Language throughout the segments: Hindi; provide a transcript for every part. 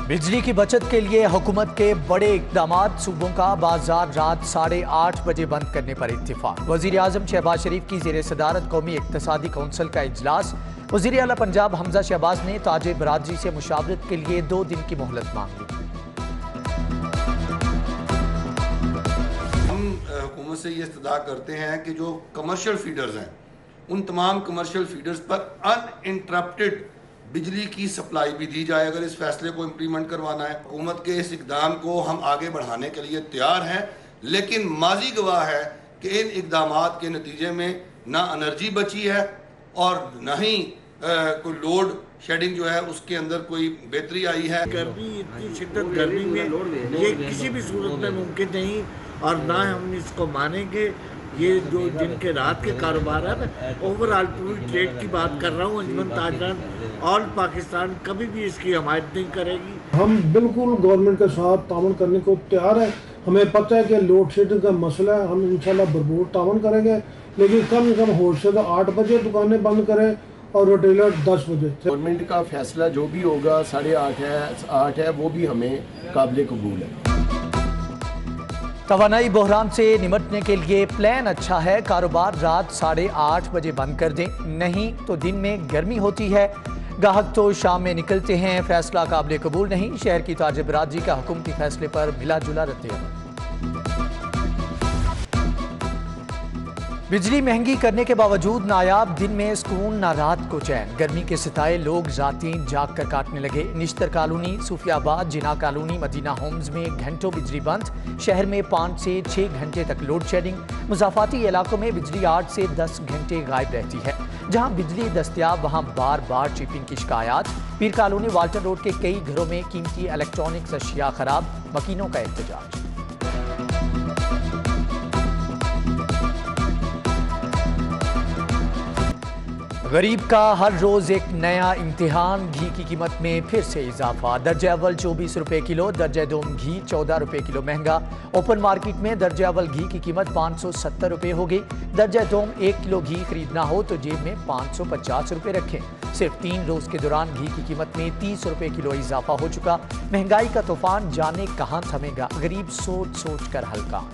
बिजली की बचत के लिए हुकूमत के बड़े इकदाम। सूबों का बाजार रात 8:30 बजे बंद करने पर इत्तिफाक। वजीर आजम शहबाज शरीफ की जेर सदारत कौमी इक्तसादी कौंसिल का इजलास। वजीर आला पंजाब हमजा शहबाज ने ताजिर बरादरी से मुशावरत के लिए 2 दिन की मोहलत मांग ली। हम हुकूमत से ये इस्तदा करते हैं कि जो कमर्शियल फीडर्स हैं उन तमाम कमर्शियल फीडर्स पर अनइंटरप्टेड बिजली की सप्लाई भी दी जाए। अगर इस फैसले को इम्प्लीमेंट करवाना है, हुकूमत के इस इकदाम को हम आगे बढ़ाने के लिए तैयार हैं, लेकिन माजी गवाह है कि इन इकदामात के नतीजे में ना एनर्जी बची है और ना ही कोई लोड शेडिंग जो है उसके अंदर कोई बेहतरी आई है। गर्मी, इतनी शिद्दत गर्मी में ये किसी भी सूरत में मुमकिन नहीं और ना हम इसको मानेंगे। ये जो दिन के रात के कारोबार है, मैं ओवरऑल पूरी ट्रेड की बात कर रहा हूँ। अंजुमन ताजरान ऑल पाकिस्तान कभी भी इसकी हमायत नहीं करेगी। हम बिल्कुल गवर्नमेंट के साथ ताउन करने को तैयार हैं। हमें पता है कि लोड शेडिंग का मसला है, हम इंशाल्लाह भरपूर ताउन करेंगे, लेकिन कम से कम होलसेल 8 बजे दुकानें बंद करें और रिटेलर 10 बजे। गवर्नमेंट का फैसला जो भी होगा 8:30 है वो भी हमें काबिल कबूल है। तवानाई बहरान से निमटने के लिए प्लान अच्छा है। कारोबार रात 8:30 बजे बंद कर दें, नहीं तो दिन में गर्मी होती है। गाहक तो शाम में निकलते हैं, फैसला काबिल कबूल नहीं। शहर की ताजिर बरादरी का हुकूम के फैसले पर मिला जुला रद्द-ए-अमल। बिजली महंगी करने के बावजूद नायाब, दिन में सुकून ना रात को चैन। गर्मी के सिताए लोग रातें जाग कर काटने लगे। निश्तर कॉलोनी, सूफियाबाद, जिना कॉलोनी, मदीना होम्स में घंटों बिजली बंद। शहर में 5 से 6 घंटे तक लोड शेडिंग। मुजाफाती इलाकों में बिजली 8 से 10 घंटे गायब रहती है। जहां बिजली दस्तयाब वहां बार बार चिपिंग की शिकायत। पीर कॉलोनी, वाल्टन रोड के कई घरों में कीमती इलेक्ट्रॉनिक्स अशिया खराब, मकीनों का एहतजाज। गरीब का हर रोज एक नया इम्तिहान। घी की कीमत में फिर से इजाफा। दर्जा अव्वल 24 रुपए किलो, दर्जा दोम घी 14 रुपए किलो महंगा। ओपन मार्केट में दर्जा अव्वल घी की कीमत 570 रुपए हो गई। दर्जा दोम 1 किलो घी खरीदना हो तो जेब में 550 रुपए रखें। सिर्फ 3 रोज के दौरान घी की कीमत में 30 रुपए किलो इजाफा हो चुका। महंगाई का तूफान जाने कहां थमेगा, गरीब सोच सोच कर हल्का।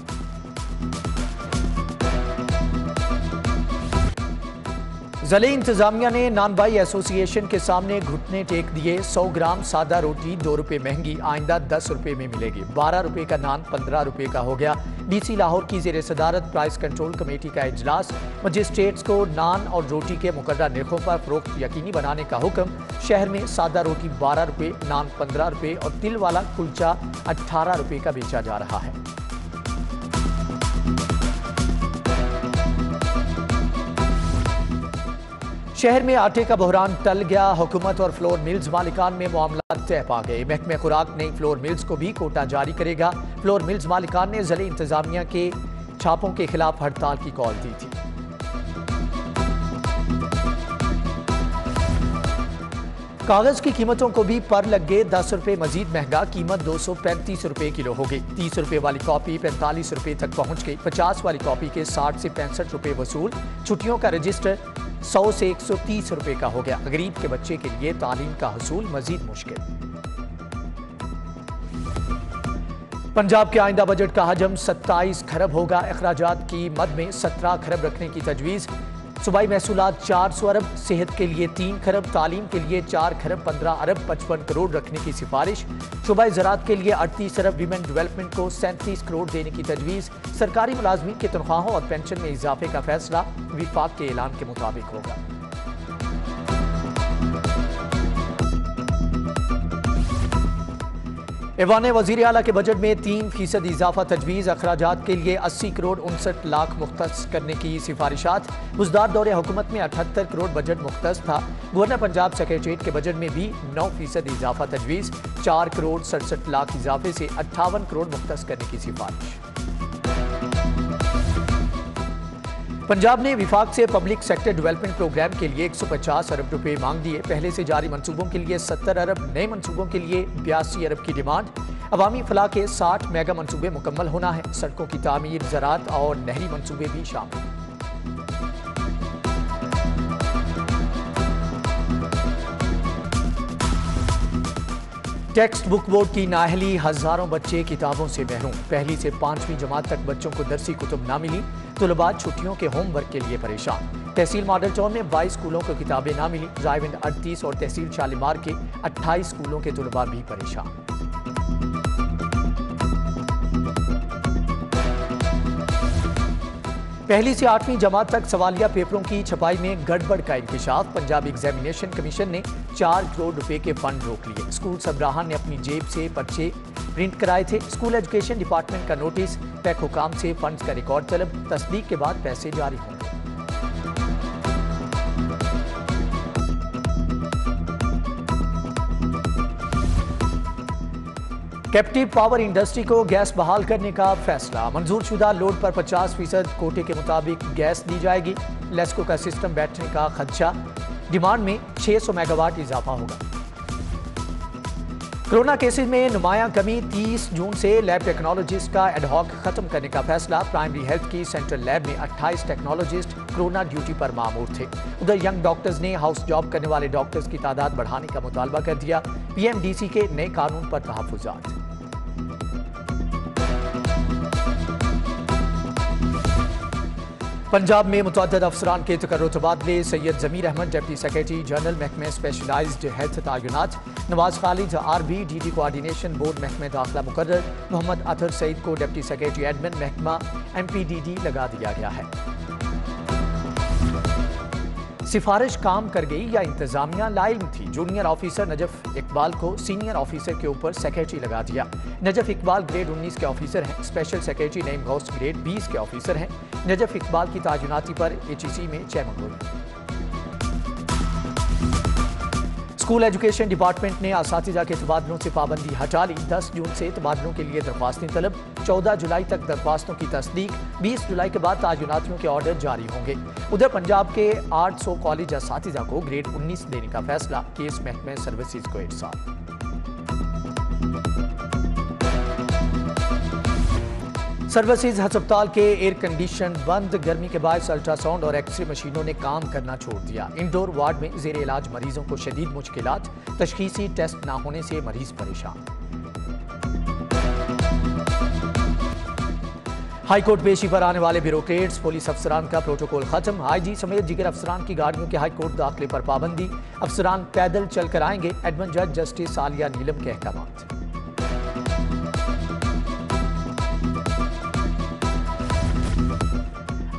ज़िले इंतजामिया ने नानबाई एसोसिएशन के सामने घुटने टेक दिए। 100 ग्राम सादा रोटी 2 रुपए महंगी, आइंदा 10 रुपए में मिलेगी। 12 रुपए का नान 15 रुपए का हो गया। डीसी लाहौर की जेर सदारत प्राइस कंट्रोल कमेटी का इजलास। मजिस्ट्रेट्स को नान और रोटी के मुकर्रर निर्खों पर फरोख्त यकीनी बनाने का हुक्म। शहर में सादा रोटी 12 रुपए, नान 15 रुपए और तिल वाला कुलचा 18 रुपए का बेचा जा रहा है। शहर में आटे का बहरान टल गया। हुकूमत और फ्लोर मिल्स मालिकान में मामला तय पा गए। महकमे खुराक नई फ्लोर मिल्स को भी कोटा जारी करेगा। फ्लोर मिल्स मालिकान ने ज़िले इंतजामिया के छापों के खिलाफ हड़ताल की कॉल दी थी। कागज की कीमतों को भी पर लग गए 10 रुपए मजीद महंगा। कीमत 235 रुपए किलो हो गई। 30 रुपए वाली कॉपी 45 रुपए तक पहुंच गई। 50 वाली कॉपी के 60 से 65 रुपए वसूल। छुट्टियों का रजिस्टर 100 से 130 रुपए का हो गया। गरीब के बच्चे के लिए तालीम का हसूल मजीद मुश्किल। पंजाब के आइंदा बजट का हजम 27 खरब होगा। अखराजात की मद में 17 खरब रखने की तजवीज़। सूबाई महसूलात 400 अरब, सेहत के लिए 3 खरब, तालीम के लिए 4 खरब 15 अरब 55 करोड़ रखने की सिफारिश। सूबाई ज़राअत के लिए 38 अरब, विमेन डेवलपमेंट को 37 करोड़ देने की तजवीज़। सरकारी मुलाजमीन की तनख्वाहों और पेंशन में इजाफे का फैसला विफाक के ऐलान के मुताबिक होगा। ऐवान वज़ीर आला के बजट में 3% इजाफा तजवीज़। अखराजात के लिए 80 करोड़ 59 लाख मुख्तस करने की सिफारिशात। बुजदार दौरे हुकूमत में 78 करोड़ बजट मुख्तस था। गवर्नर पंजाब सेक्रेटरीट के बजट में भी 9% इजाफा तजवीज़। 4 करोड़ 67 लाख इजाफे से 58 करोड़ मुख्तस करने की सिफारिश। पंजाब ने विफाक से पब्लिक सेक्टर डेवलपमेंट प्रोग्राम के लिए 150 अरब रुपए मांग दिए। पहले से जारी मंसूबों के लिए 70 अरब, नए मंसूबों के लिए 82 अरब की डिमांड। अवामी फलाह के 60 मेगा मंसूबे मुकम्मल होना है। सड़कों की तामीर, ज़राअत और नहरी मंसूबे भी शामिल। टेक्स्ट बुक बोर्ड की नाअहली, हजारों बच्चे किताबों से महरूम। पहली से 5वीं जमात तक बच्चों को दरसी कुतुब ना मिली, तुलबा छुट्टियों के होमवर्क के लिए परेशान। तहसील मॉडल टाउन में 22 स्कूलों को किताबें ना मिली, रायविंड 38 और तहसील शालीमार के 28 स्कूलों के तुलबा भी परेशान। पहली से 8वीं जमात तक सवालिया पेपरों की छपाई में गड़बड़ का इंकशाफ। पंजाब एग्जामिनेशन कमीशन ने 4 करोड़ रुपए के फंड रोक लिए। स्कूल सरबराहान ने अपनी जेब से पर्चे प्रिंट कराए थे। स्कूल एजुकेशन डिपार्टमेंट का नोटिस, पैक हुकाम से फंड्स का रिकॉर्ड तलब, तस्दीक के बाद पैसे जारी होंगे। कैप्टिव पावर इंडस्ट्री को गैस बहाल करने का फैसला। मंजूर शुदा लोड पर 50% कोटे के मुताबिक गैस दी जाएगी। लेस्को का सिस्टम बैठने का खदशा, डिमांड में 600 मेगावाट इजाफा होगा। कोरोना केसेस में नुमायां कमी, 30 जून से लैब टेक्नोलॉजिस्ट का एडहॉक खत्म करने का फैसला। प्राइमरी हेल्थ की सेंट्रल लैब में 28 टेक्नोलॉजिस्ट कोरोना ड्यूटी पर मामूर थे। उधर यंग डॉक्टर्स ने हाउस जॉब करने वाले डॉक्टर्स की तादाद बढ़ाने का मुतालबा कर दिया। पीएमडीसी के नए कानून पर तहफ्फुज़ात। पंजाब में मुतअद्दिद अफसरान के तकर्रुर तबादले। Syed Zameer Ahmed deputy secretary general महकमे स्पेशलाइज्ड हेल्थ तायुनात। Nawaz Khalid RB DD coordination board महकमे दाखिला मुकर्रर। मोहम्मद अतहर सईद को डिप्टी सेक्रेटरी एडमिन महकमा एमपीडीडी लगा दिया गया है। सिफारिश काम कर गई या इंतजामिया लाइल्म थी। जूनियर ऑफिसर नजफ इकबाल को सीनियर ऑफिसर के ऊपर सेक्रेटरी लगा दिया। नजफ इकबाल ग्रेड 19 के ऑफिसर हैं। Special secretary Naeem Ghaus grade 20 के ऑफिसर हैं। नजफ इकबाल की तायुनाती पर एचईसी में चेयरमैन हुई। स्कूल एजुकेशन डिपार्टमेंट ने असातिज़ा के तबादलों से पाबंदी हटा ली। 10 जून से तबादलों के लिए दरख्वास्तें तलब। 14 जुलाई तक दरख्वास्तों की तस्दीक। 20 जुलाई के बाद तायुनातियों के ऑर्डर जारी होंगे। उधर पंजाब के 800 कॉलेज असातिज़ा को ग्रेड 19 देने का फैसला। केस महकमे सर्विसेज को इरसाल। सर्विसेज हस्पताल के एयर कंडीशन बंद। गर्मी के बायस अल्ट्रासाउंड और एक्सरे मशीनों ने काम करना छोड़ दिया। इंडोर वार्ड में जेर इलाज मरीजों को शदीद मुश्किलात। तशखीसी टेस्ट न होने से मरीज परेशान। हाईकोर्ट पेशी पर आने वाले ब्यूरोक्रेट्स, पुलिस अफसरान का प्रोटोकॉल खत्म। आईजी समेत दीगर अफसरान की गाड़ियों के हाईकोर्ट दाखिले पर पाबंदी। अफसरान पैदल चलकर आएंगे। एडमिन जज जस्टिस आलिया नीलम के अहकाम।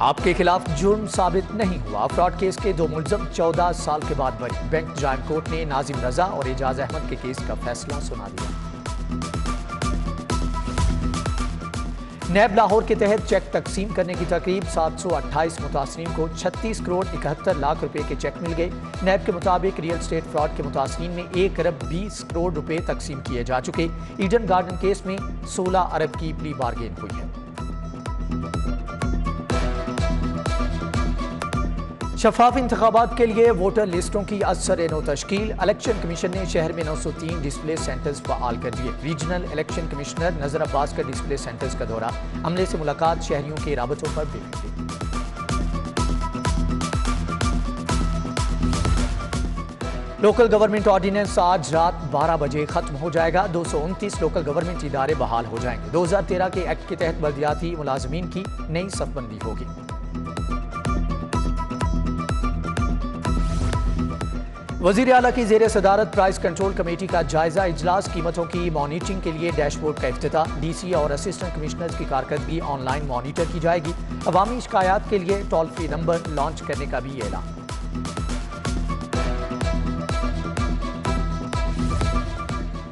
आपके खिलाफ जुर्म साबित नहीं हुआ। फ्रॉड केस के 2 मुलजम 14 साल के बाद बरी। बैंक जायम कोर्ट ने नाजिम रजा और एजाज अहमद के केस का फैसला सुना दिया। नैब लाहौर के तहत चेक तकसीम करने की तकरीब। 728 मुतासरीन को 36 करोड़ 71 लाख रुपए के चेक मिल गए। नैब के मुताबिक रियल स्टेट फ्रॉड के मुतासरीन में 1 अरब 20 करोड़ रुपए तकसीम किए जा चुके। ईडन गार्डन केस में 16 अरब की प्ली बार्गेन हुई है। शफाफ इंतखाबात के लिए वोटर लिस्टों की असर-ए-नौ तश्कील। इलेक्शन कमीशन ने शहर में 903 डिस्प्ले सेंटर्स फ़आल कर दिए। रीजनल इलेक्शन कमिश्नर नजर अब्बास का डिस्प्ले सेंटर्स का दौरा। अमले से मुलाकात, शहरियों के राबतों पर ब्रीफिंग। लोकल गवर्नमेंट ऑर्डिनेंस आज रात 12 बजे खत्म हो जाएगा। 229 लोकल गवर्नमेंट इदारे बहाल हो जाएंगे। 2013 के एक्ट के तहत बल्दियाती मुलाजमीन की नई सफबंदी होगी। वज़ीर आला की ज़ेर सदारत प्राइस कंट्रोल कमेटी का जायजा इजलास। कीमतों की मॉनिटरिंग के लिए डैशबोर्ड का इफ्तिताह। डीसी और असिस्टेंट कमिश्नर्स की कारकर्दगी ऑनलाइन मॉनिटर की जाएगी। अवामी शिकायत के लिए टोल फ्री नंबर लॉन्च करने का भी ऐलान।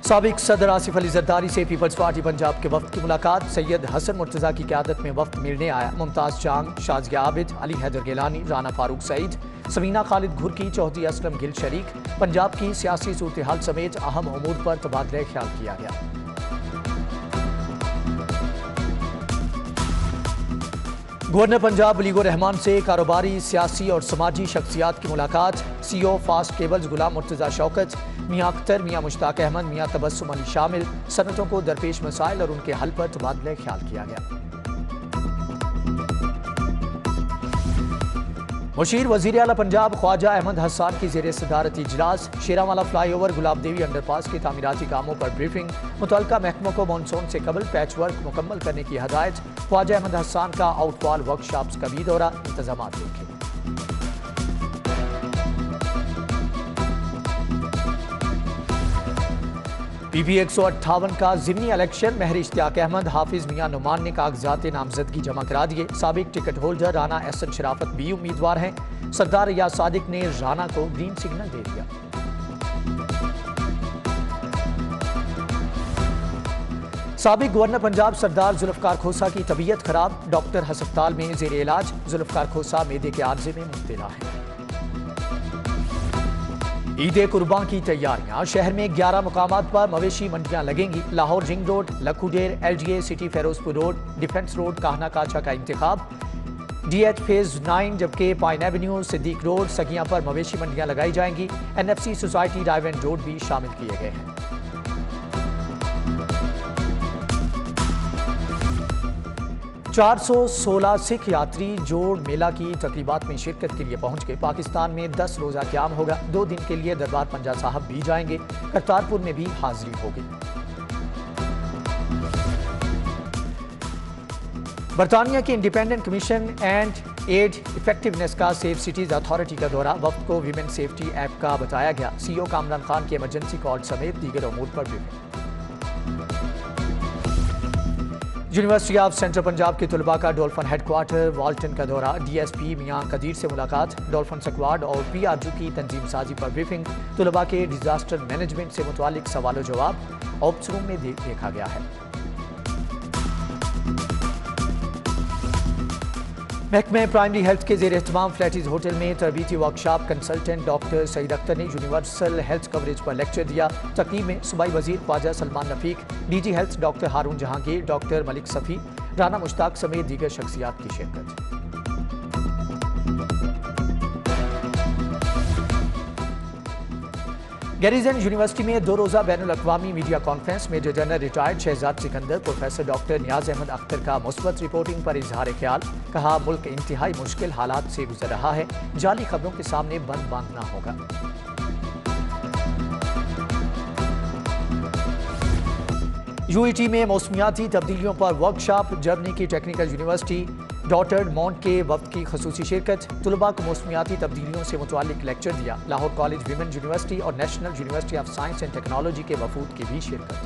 साबिक सदर आसिफ अली जरदारी से पीपल्स पार्टी पंजाब के वफ्द की मुलाकात। सैयद हसन मुर्तज़ा की क़यादत में वफ्द मिलने आया। मुमताज़ चांग, शाज़िया आबिद, अली हैदर गिलानी, राना फारूक सईद, समीना खालिद घुरकी, चौधरी असलम गिल शरीक। पंजाब की सियासी सूरत हाल समेत अहम उमूर पर तबादला ख्याल किया गया। गवर्नर पंजाब वलीगुर रहमान से कारोबारी, सियासी और समाजी शख्सियात की मुलाकात। सीईओ फास्ट केबल्स गुलाम मुर्तज़ा शौकत, मियां अख्तर, मियां मुश्ताक अहमद, मियां तबस्सुम अली शामिल। सनतों को दरपेश मसाइल और उनके हल पर तबादला ख्याल किया गया। मुशीर वजीर आला पंजाब ख्वाजा अहमद हसन की ज़ेर सदारती इजलास। शेरावाला फ्लाईओवर गुलाबदेवी अंडरपास के तामीराती कामों पर ब्रीफिंग। मुतल्लिका महकमों को मानसून से कबल पैच वर्क मुकम्मल करने की हदायत। ख्वाजा अहमद हसन का आउटफॉल वर्कशॉप्स का भी दौरा। इंतजाम देखें। PB 158 का ज़िमनी इलेक्शन। महर इश्तियाक अहमद, हाफिज मियां नुमान ने कागजात नामजदगी जमा करा दिए। साबिक टिकट होल्डर राना एहसन शराफत भी उम्मीदवार हैं। सरदार रियाज सादिक ने राना को ग्रीन सिग्नल दे दिया। साबिक गवर्नर पंजाब सरदार जुल्फकार खोसा की तबीयत खराब। डॉक्टर हस्पताल में जेर इलाज। जुल्फकार खोसा मैदे के आर्जे में मुब्तला है। ईद कुर्बान की तैयारियां। शहर में 11 मुकामात पर मवेशी मंडियां लगेंगी। Lahore ring road, Lakhoder, LGA city, Ferozepur road, defence road, Kahna Kacha का इंतखाब। DH फेज 9 जबकि pine avenue, Siddique road, Saggian पर मवेशी मंडियां लगाई जाएंगी। NFC सोसाइटी, डाइवेंट रोड भी शामिल किए गए हैं। चार 416 सिख यात्री जोड़ मेला की तकरीबात में शिरकत के लिए पहुंच गए। पाकिस्तान में 10 रोज़ा क़याम होगा। 2 दिन के लिए दरबार पंजा साहब भी जाएंगे। करतारपुर में भी हाजिरी होगी। बरतानिया की independent commission and aid effectiveness का सेफ सिटीज अथॉरिटी का दौरा। वक्त को वीमेन सेफ्टी ऐप का बताया गया। CEO कामरान खान के इमरजेंसी कॉल समेत दीगर अमूर पर भी। यूनिवर्सिटी ऑफ सेंट्रल पंजाब के तलबा का डॉल्फिन हेडक्वार्टर वाल्टन का दौरा। DSP मियां कदीर से मुलाकात। डॉल्फिन स्क्वाड और PRU की तंजीम साजी पर ब्रीफिंग। तलबा के डिजास्टर मैनेजमेंट से मुतालिक सवाल जवाब ऑप्स रूम में देखा गया है। महकमे प्राइमरी हेल्थ के जेर एहतमाम फ्लैटीज होटल में तरबीती workshop. Consultant doctor Saeed Akhtar ने यूनिवर्सल हेल्थ कवरेज पर लेक्चर दिया। तकरीब में सूबाई वजीर Khawaja Salman Rafique, DG health doctor Haroon Jahangir, doctor Malik Safi, Rana Mushtaq समेत दीगर शख्सियात की शिरकत। गैरिजन यूनिवर्सिटी में 2 रोज़ा बैनुल अक़वामी media conference. Major general retired Shahzad Sikandar, professor doctor Niaz Ahmed Akhtar का मुस्बत रिपोर्टिंग पर इजहार ख्याल। कहा मुल्क इंतहाई मुश्किल हालात से गुजर रहा है। जाली खबरों के सामने बंद बांधना होगा। UET में मौसमियाती तब्दीलियों पर वर्कशॉप। जर्मनी की टेक्निकल यूनिवर्सिटी डॉटर्ड माउंट के वक्त की खसूसी शिरकत। तलबा को मौसमियाती तब्दीलियों से मुतालिक लेक्चर दिया। लाहौर कॉलेज विमेन यूनिवर्सिटी और national university of science and technology के वफूद की भी शिरकत।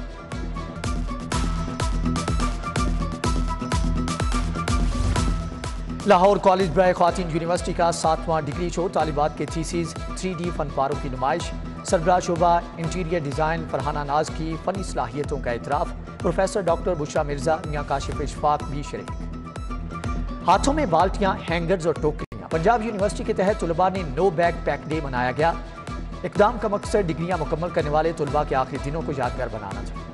लाहौर कॉलेज बराए ख्वातीन यूनिवर्सिटी का 7वां डिग्री शो। तालिबात के थीसिस 3D फनपारों की नुमाइश। सरबराह शोबा इंटीरियर डिज़ाइन फरहाना नाज की फ़नी सलाहियतों का इतराफ़। प्रोफेसर डॉक्टर बुशरा मिर्जा, मियां काशिफ इशफाक भी शरीक। हाथों में बाल्टियां, हैंगर्स और टोकरियां। पंजाब यूनिवर्सिटी के तहत तलबा ने नो बैग पैक डे मनाया गया। इक़दाम का मकसद डिग्रियां मुकम्मल करने वाले तलबा के आखिरी दिनों को यादगार बनाना था।